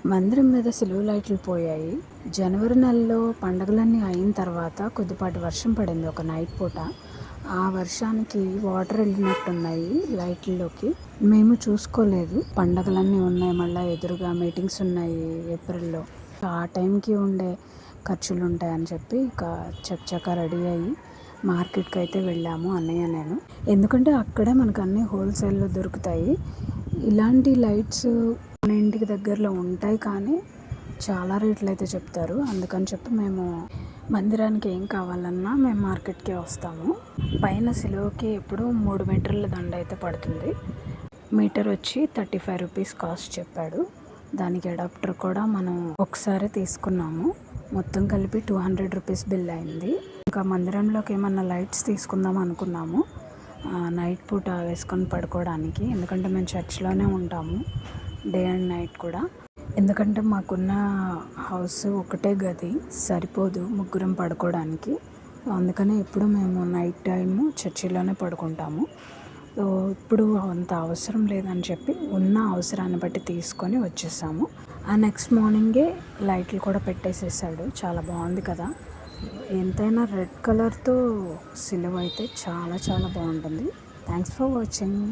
మందిరం మీద సిలువ లైట్లు పోయాయి. జనవరి నెలలో పండగలన్నీ అయిన తర్వాత కొద్దిపాటి వర్షం పడింది ఒక నైట్ పూట. ఆ వర్షానికి వాటర్ వెళ్ళినట్టున్నాయి లైట్లలోకి. మేము చూసుకోలేదు. పండగలన్నీ ఉన్నాయి, మళ్ళీ ఎదురుగా మీటింగ్స్ ఉన్నాయి ఏప్రిల్లో. ఆ టైంకి ఉండే ఖర్చులు ఉంటాయని చెప్పి ఇక చకచకా రెడీ అయ్యి మార్కెట్కి అయితే వెళ్ళాము అన్నయ్య నేను. ఎందుకంటే అక్కడే మనకు అన్నీ హోల్సేల్లో దొరుకుతాయి. ఇలాంటి లైట్స్ మన ఇంటికి దగ్గరలో ఉంటాయి కానీ చాలా రేట్లు అయితే చెప్తారు. అందుకని చెప్పి మేము మందిరానికి ఏం కావాలన్నా మేము మార్కెట్కే వస్తాము. పైన సిలువకి ఎప్పుడు 3 మీటర్ల దండ అయితే పడుతుంది. మీటర్ వచ్చి 35 రూపీస్ కాస్ట్ చెప్పాడు. దానికి అడాప్టర్ కూడా మనం ఒకసారి తీసుకున్నాము. మొత్తం కలిపి 200 రూపీస్ బిల్ అయింది. ఇంకా మందిరంలోకి ఏమన్నా లైట్స్ తీసుకుందాం అనుకున్నాము నైట్ పూట వేసుకొని పడుకోవడానికి. ఎందుకంటే మేము చర్చ్లోనే ఉంటాము డే అండ్ నైట్ కూడా. ఎందుకంటే మాకున్న హౌస్ ఒకటే గది, సరిపోదు ముగ్గురం పడుకోవడానికి. అందుకని ఎప్పుడు మేము నైట్ టైము చర్చిలోనే పడుకుంటాము. సో ఇప్పుడు అంత అవసరం లేదని చెప్పి ఉన్న అవసరాన్ని బట్టి తీసుకొని వచ్చేసాము. ఆ నెక్స్ట్ మార్నింగే లైట్లు కూడా పెట్టేసేసాడు. చాలా బాగుంది కదా. ఎంతైనా రెడ్ కలర్తో సిలువ అయితే చాలా చాలా బాగుంటుంది. Thanks for watching.